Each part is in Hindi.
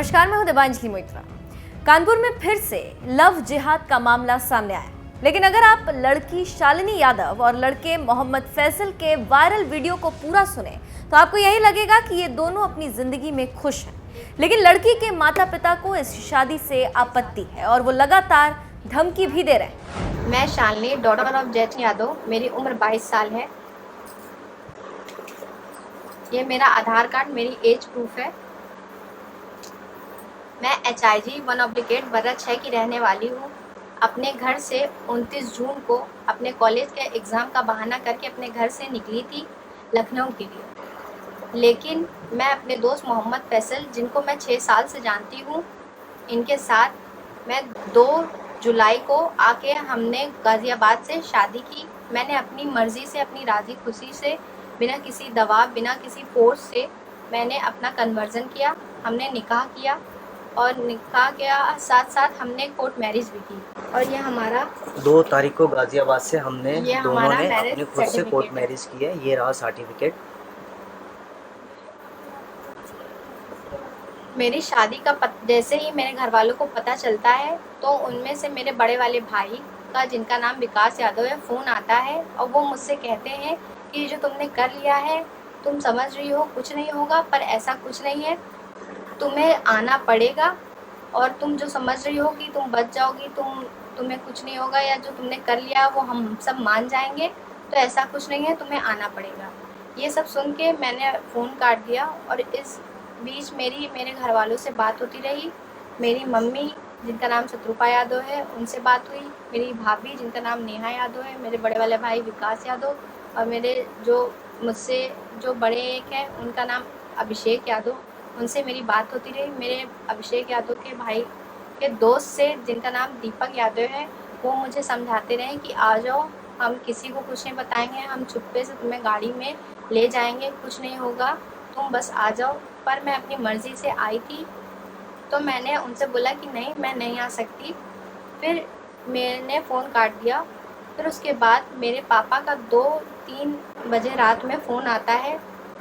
नमस्कार, मैं हूं देवांजलि मोइत्रा। कानपुर में फिर से लव जिहाद का मामला सामने आया, लेकिन अगर आप लड़की शालिनी यादव और लड़के मोहम्मद फैसल के वायरल वीडियो को पूरा सुने तो आपको यही लगेगा कि ये दोनों अपनी जिंदगी में खुश हैं। लेकिन लड़की के माता पिता को इस शादी से आपत्ति है और वो लगातार धमकी भी दे रहे हैं। मैं शालिनी, डॉटर ऑफ जैन यादव। मेरी उम्र 22 साल है। ये मेरा आधार कार्ड, मेरी एज प्रूफ है। मैं HIG 1/8 बरस 6 की रहने वाली हूँ। अपने घर से 29 जून को अपने कॉलेज के एग्ज़ाम का बहाना करके अपने घर से निकली थी लखनऊ के लिए। लेकिन मैं अपने दोस्त मोहम्मद फैसल, जिनको मैं 6 साल से जानती हूँ, इनके साथ मैं 2 जुलाई को आके हमने गाज़ियाबाद से शादी की। मैंने अपनी मर्ज़ी से, अपनी राज़ी खुशी से, बिना किसी दबाव, बिना किसी फोर्स से मैंने अपना कन्वर्जन किया। हमने निकाह किया और निकाह के साथ साथ हमने कोर्ट मैरिज भी की। और ये हमारा 2 तारीख को गाजियाबाद से हमने दोनों ने मैरिज अपने खुद से कोर्ट मैरिज की है। ये रहा सर्टिफिकेट। मेरी शादी का जैसे ही मेरे घर वालों को पता चलता है तो उनमें से मेरे बड़े वाले भाई का, जिनका नाम विकास यादव है, फ़ोन आता है और वो मुझसे कहते हैं कि जो तुमने कर लिया है, तुम समझ रही हो कुछ नहीं होगा, पर ऐसा कुछ नहीं है, तुम्हें आना पड़ेगा और तुम जो समझ रही हो कि तुम बच जाओगी, तुम्हें कुछ नहीं होगा, या जो तुमने कर लिया वो हम सब मान जाएंगे, तो ऐसा कुछ नहीं है, तुम्हें आना पड़ेगा। ये सब सुन के मैंने फ़ोन काट दिया और इस बीच मेरे घर वालों से बात होती रही। मेरी मम्मी, जिनका नाम शत्रुपा यादव है, उनसे बात हुई। मेरी भाभी, जिनका नाम नेहा यादव है, मेरे बड़े वाले भाई विकास यादव, और मेरे जो मुझसे जो बड़े एक हैं, उनका नाम अभिषेक यादव, उनसे मेरी बात होती रही। मेरे अभिषेक यादव के भाई के दोस्त से, जिनका नाम दीपक यादव है, वो मुझे समझाते रहे कि आ जाओ, हम किसी को कुछ नहीं बताएंगे, हम चुप्पे से तुम्हें गाड़ी में ले जाएंगे, कुछ नहीं होगा, तुम बस आ जाओ। पर मैं अपनी मर्ज़ी से आई थी, तो मैंने उनसे बोला कि नहीं, मैं नहीं आ सकती। फिर मैंने फ़ोन काट दिया। फिर उसके बाद मेरे पापा का 2-3 बजे रात में फ़ोन आता है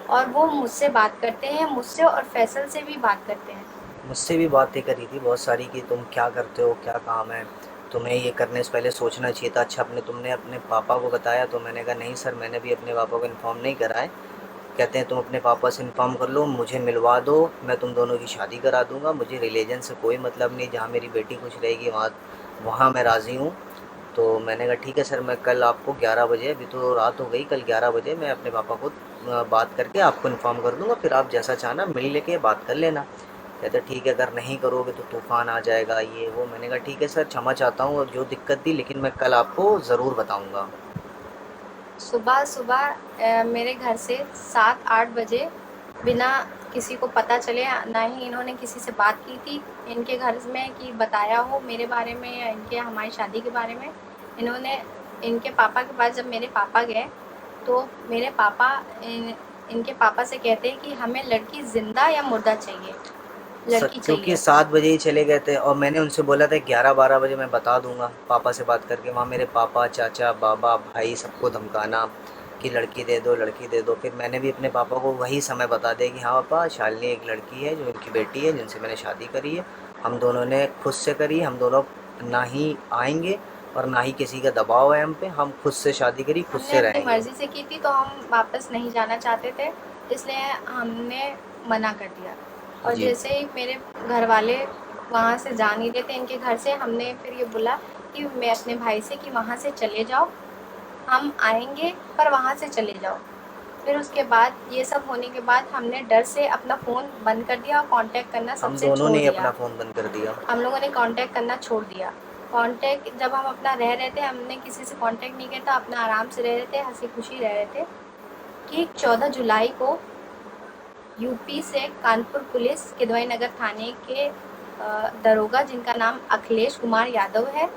और वो मुझसे बात करते हैं, मुझसे और फैसल से भी बात करते हैं। मुझसे भी बातें करी थी बहुत सारी कि तुम क्या करते हो, क्या काम है, तुम्हें ये करने से पहले सोचना चाहिए था। अच्छा, तुमने अपने पापा को बताया? तो मैंने कहा नहीं सर, मैंने भी अपने पापा को इन्फॉर्म नहीं करा है। कहते हैं तुम अपने पापा से इन्फॉर्म कर लो, मुझे मिलवा दो, मैं तुम दोनों की शादी करा दूंगा, मुझे रिलीजन से कोई मतलब नहीं, जहाँ मेरी बेटी खुश रहेगी वहाँ मैं राज़ी हूँ। तो मैंने कहा ठीक है सर, मैं कल आपको 11 बजे, अभी तो रात हो गई, कल 11 बजे मैं अपने पापा को बात करके आपको इन्फॉर्म कर दूंगा, फिर आप जैसा चाहना मिल लेके बात कर लेना। कहते ठीक है, अगर नहीं करोगे तो तूफ़ान आ जाएगा, ये वो। मैंने कहा ठीक है सर, क्षमा चाहता हूँ जो दिक्कत दी, लेकिन मैं कल आपको ज़रूर बताऊँगा। सुबह मेरे घर से 7-8 बजे, बिना किसी को पता चले, ना ही इन्होंने किसी से बात की थी इनके घर में कि बताया हो मेरे बारे में या इनके हमारी शादी के बारे में, इन्होंने इनके पापा के पास, जब मेरे पापा गए तो मेरे पापा इनके पापा से कहते हैं कि हमें लड़की ज़िंदा या मुर्दा चाहिए, लड़की क्योंकि चाहिए। 7 बजे ही चले गए थे और मैंने उनसे बोला था 11-12 बजे मैं बता दूंगा पापा से बात करके। वहाँ मेरे पापा, चाचा, बाबा, भाई सबको धमकाना कि लड़की दे दो, लड़की दे दो। फिर मैंने भी अपने पापा को वही समय बता दिया कि हाँ पापा, शालिनी एक लड़की है जो इनकी बेटी है, जिनसे मैंने शादी करी है, हम दोनों ने खुद से करी, हम दोनों ना ही आएंगे और ना ही किसी का दबाव है हम पे, हम खुद से शादी करी, खुद से रहेंगे। मर्जी से की थी, तो हम वापस नहीं जाना चाहते थे, इसलिए हमने मना कर दिया। और जैसे ही मेरे घर वाले वहाँ से जा नहीं रहे थे इनके घर से, हमने फिर ये बोला कि मैं अपने भाई से कि वहाँ से चले जाओ, हम आएंगे पर वहाँ से चले जाओ। फिर उसके बाद ये सब होने के बाद हमने डर से अपना फ़ोन बंद कर दिया और कांटेक्ट करना सबसे छोड़ दिया। हम दोनों ने अपना फ़ोन बंद कर दिया। हम लोगों ने कांटेक्ट करना छोड़ दिया। कांटेक्ट जब हम अपना रह रहे थे, हमने किसी से कांटेक्ट नहीं किया था, अपना आराम से रह रहे थे, हंसी खुशी रह रहे थे कि 14 जुलाई को यूपी से कानपुर पुलिस किदवई नगर थाने के दरोगा, जिनका नाम अखिलेश कुमार यादव है,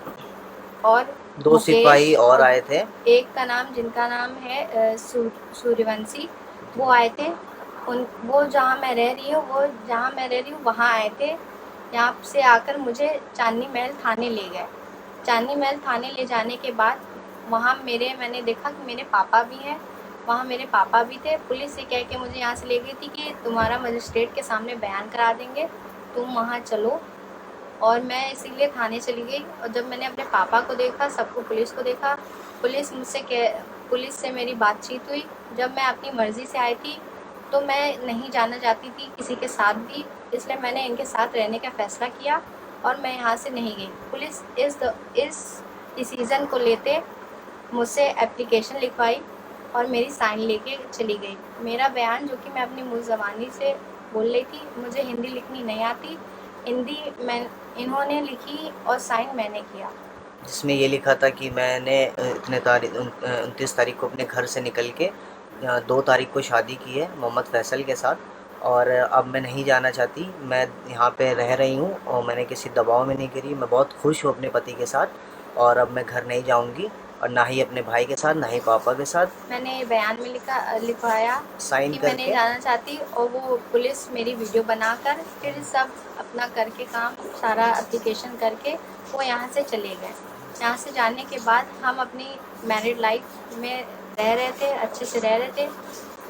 और 2 सिपाही और आए थे। एक का नाम, जिनका नाम है सूर्यवंशी, वो आए थे। वो जहाँ मैं रह रही हूँ वहाँ आए थे। यहाँ से आकर मुझे चांदनी महल थाने ले गए। चांदनी महल थाने ले जाने के बाद वहाँ मैंने देखा कि मेरे पापा भी हैं, वहाँ मेरे पापा भी थे। पुलिस से कह के मुझे यहाँ से ले गई थी कि तुम्हारा मजिस्ट्रेट के सामने बयान करा देंगे। तुम वहाँ चलो। और मैं इसीलिए थाने चली गई। और जब मैंने अपने पापा को देखा, सबको, पुलिस को देखा, पुलिस से मेरी बातचीत हुई। जब मैं अपनी मर्ज़ी से आई थी तो मैं नहीं जाना चाहती थी किसी के साथ भी, इसलिए मैंने इनके साथ रहने का फ़ैसला किया और मैं यहाँ से नहीं गई। पुलिस इस डिसीज़न को लेते मुझसे एप्लीकेशन लिखवाई और मेरी साइन लेके चली गई। मेरा बयान, जो कि मैं अपनी मुँह ज़बानी से बोल रही थी, मुझे हिंदी लिखनी नहीं आती, हिंदी इन्होंने लिखी और साइन मैंने किया। जिसमें ये लिखा था कि मैंने इतने 29 तारीख को अपने घर से निकल के 2 तारीख को शादी की है मोहम्मद फैसल के साथ, और अब मैं नहीं जाना चाहती, मैं यहाँ पे रह रही हूँ और मैंने किसी दबाव में नहीं गिरी, मैं बहुत खुश हूँ अपने पति के साथ और अब मैं घर नहीं जाऊँगी और ना ही अपने भाई के साथ, ना ही पापा के साथ। मैंने बयान में लिखवाया साइन कि मैं नहीं करके जाना चाहती, और वो पुलिस मेरी वीडियो बनाकर फिर सब अपना करके काम सारा एप्लीकेशन करके वो यहाँ से चले गए। यहाँ से जाने के बाद हम अपनी मैरिड लाइफ में रह रहे थे, अच्छे से रह रहे थे।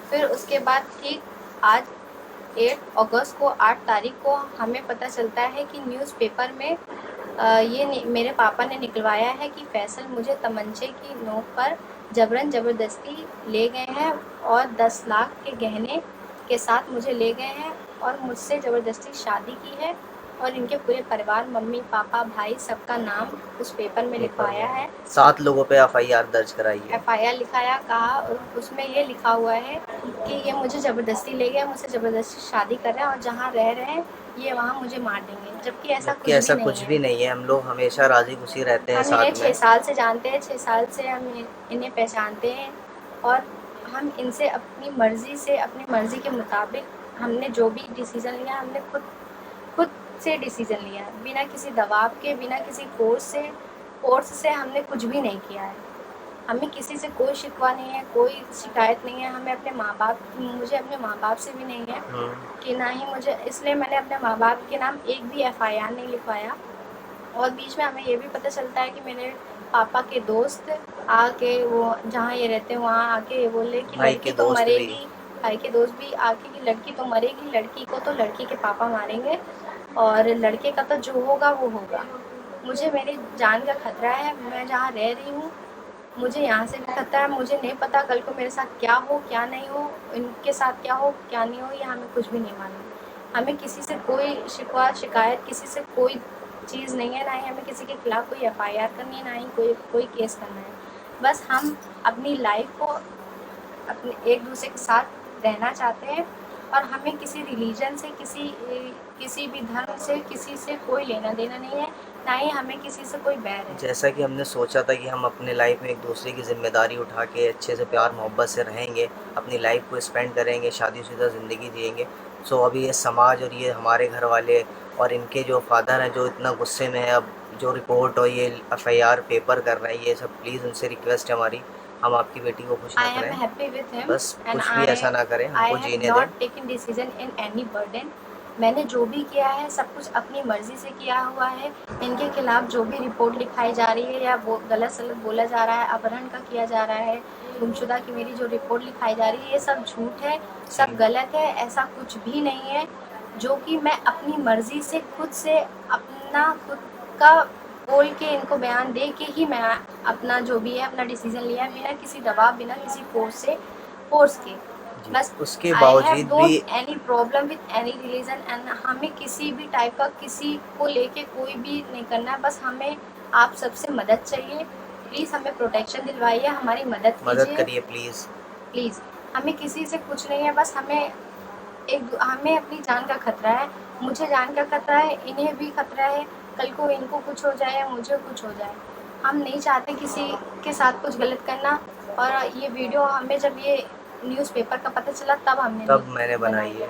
फिर उसके बाद ठीक आज 8 अगस्त को 8 तारीख को हमें पता चलता है कि न्यूज़पेपर में मेरे पापा ने निकलवाया है कि फैसल मुझे तमंचे की नोक पर ज़बरदस्ती ले गए हैं और 10 लाख के गहने के साथ मुझे ले गए हैं और मुझसे ज़बरदस्ती शादी की है। और इनके पूरे परिवार, मम्मी, पापा, भाई, सबका नाम उस पेपर में लिखवाया है। 7 लोगों पे FIR दर्ज कराई है। FIR लिखाया, कहा उसमें ये लिखा हुआ है कि ये मुझे ज़बरदस्ती ले गए, मुझसे ज़बरदस्ती शादी कर रहे हैं और जहाँ रह रहे हैं ये वहाँ मुझे मार देंगे, जबकि ऐसा कुछ भी नहीं है। हम लोग हमेशा राजी खुशी रहते हैं हम साथ इन्हें में। 6 साल से जानते हैं, 6 साल से हम इन्हें पहचानते हैं और हम इनसे अपनी मर्ज़ी के मुताबिक हमने जो भी डिसीज़न लिया, हमने खुद से डिसीज़न लिया है, बिना किसी दबाव के, बिना किसी फोर्स से हमने कुछ भी नहीं किया है। हमें किसी से कोई शिकवा नहीं है, कोई शिकायत नहीं है। मुझे अपने माँ बाप से भी नहीं है कि ना ही मुझे, इसलिए मैंने अपने माँ बाप के नाम एक भी FIR नहीं लिखवाया। और बीच में हमें ये भी पता चलता है कि मेरे पापा के दोस्त आके, वो जहाँ ये रहते हैं वहाँ आके ये बोले कि लड़की तो मरेगी, भाई के दोस्त भी आके कि लड़की तो मरेगी, लड़की को तो लड़की के पापा मारेंगे और लड़के का तो जो होगा वो होगा। मुझे मेरी जान का खतरा है, मैं जहाँ रह रही हूँ मुझे यहाँ से भी खतरा है। मुझे नहीं पता कल को मेरे साथ क्या हो क्या नहीं हो, इनके साथ क्या हो क्या नहीं हो, ये हमें कुछ भी नहीं मालूम। हमें किसी से कोई शिकायत किसी से कोई चीज़ नहीं है, ना ही हमें किसी के खिलाफ़ कोई FIR करनी है, ना ही कोई केस करना है। बस हम अपनी लाइफ को अपने एक दूसरे के साथ रहना चाहते हैं और हमें किसी रिलीजन से, किसी भी धर्म से, किसी से कोई लेना देना नहीं है, ना ही हमें किसी से कोई बैर है। जैसा कि हमने सोचा था कि हम अपने लाइफ में एक दूसरे की ज़िम्मेदारी उठा के अच्छे से प्यार मोहब्बत से रहेंगे, अपनी लाइफ को स्पेंड करेंगे, शादीशुदा ज़िंदगी जिएंगे। सो अभी ये समाज और ये हमारे घर वाले और इनके जो फादर हैं जो इतना गुस्से में है, अब जो रिपोर्ट और ये FIR पेपर कर रहे हैं, ये सब प्लीज़ उनसे रिक्वेस्ट है हमारी, हम आपकी बेटी को खुश ना I am करें, happy with him बस and कुछ भी ऐसा ना करें, हमको I जीने have दें। not taken decision in any burden। मैंने जो भी किया है सब कुछ अपनी मर्ज़ी से किया हुआ है। इनके खिलाफ़ जो भी रिपोर्ट लिखाई जा रही है या वो गलत सलत बोला जा रहा है, अपहरण का किया जा रहा है, गुमशुदा की मेरी जो रिपोर्ट लिखाई जा रही है, ये सब झूठ है, सब गलत है। ऐसा कुछ भी नहीं है, जो कि मैं अपनी मर्ज़ी से खुद का बोल के इनको बयान दे के ही मैं अपना जो भी है अपना डिसीज़न लिया है, बिना किसी दबाव, बिना किसी फोर्स के। बस उसके बावजूद भी any problem with any religion and हमें किसी भी टाइप का किसी को लेके कोई भी नहीं करना है। बस हमें आप सबसे मदद चाहिए, प्लीज़ हमें प्रोटेक्शन दिलवाइए, हमारी मदद करिए प्लीज़। हमें किसी से कुछ नहीं है, बस हमें अपनी जान का खतरा है। मुझे जान का खतरा है, इन्हें भी खतरा है, कल को इनको कुछ हो जाए या मुझे कुछ हो जाए। हम नहीं चाहते किसी के साथ कुछ गलत करना। और ये वीडियो हमें जब ये न्यूज़पेपर का पता चला तब मैंने बनाई है।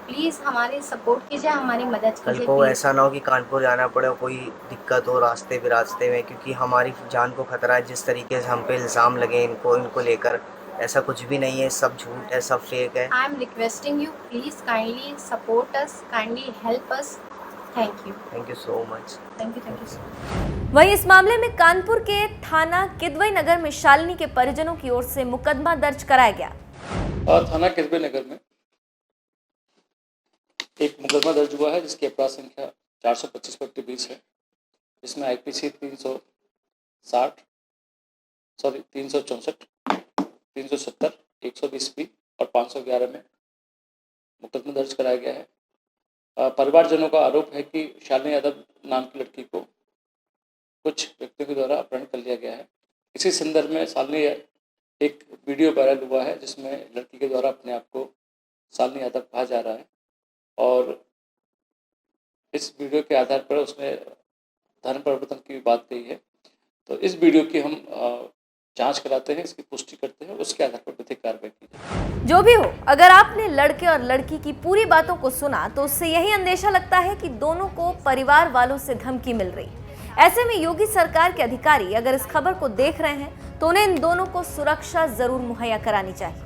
प्लीज़ हमारी सपोर्ट कीजिए, हमारी मदद कीजिए। कल को ऐसा ना हो कि कानपुर जाना पड़े, कोई दिक्कत हो रास्ते में, क्योंकि हमारी जान को खतरा है। जिस तरीके से हम पे इल्ज़ाम लगे इनको लेकर, ऐसा कुछ भी नहीं है, सब झूठ है, सब फेक है। I am requesting you, please kindly support us, kindly help us. Thank you so much. Thank you so much. वहीं इस मामले में कानपुर के थाना किदवई नगर में शालिनी के परिजनों की ओर से मुकदमा दर्ज कराया गया। थाना किदवई नगर में एक मुकदमा दर्ज हुआ है जिसकी अपराध संख्या 425/20 है, जिसमें IPC 360 364 370 120B और 511 में मुकदमा दर्ज कराया गया है। परिवारजनों का आरोप है कि शालिनी यादव नाम की लड़की को कुछ व्यक्तियों के द्वारा अपहरण कर लिया गया है। इसी संदर्भ में शालिनी एक वीडियो वायरल हुआ है जिसमें लड़की के द्वारा अपने आप को शालिनी यादव कहा जा रहा है और इस वीडियो के आधार पर उसने धर्म परिवर्तन की बात कही है। तो इस वीडियो की हम जांच कराते हैं, इसकी पुष्टि करते हैं, उसके आधार पर विधिक कार्रवाई की जाए। जो भी हो, अगर आपने लड़के और लड़की की पूरी बातों को सुना तो उससे यही अंदेशा लगता है कि दोनों को परिवार वालों से धमकी मिल रही। ऐसे में योगी सरकार के अधिकारी अगर इस खबर को देख रहे हैं तो उन्हें इन दोनों को सुरक्षा जरूर मुहैया करानी चाहिए।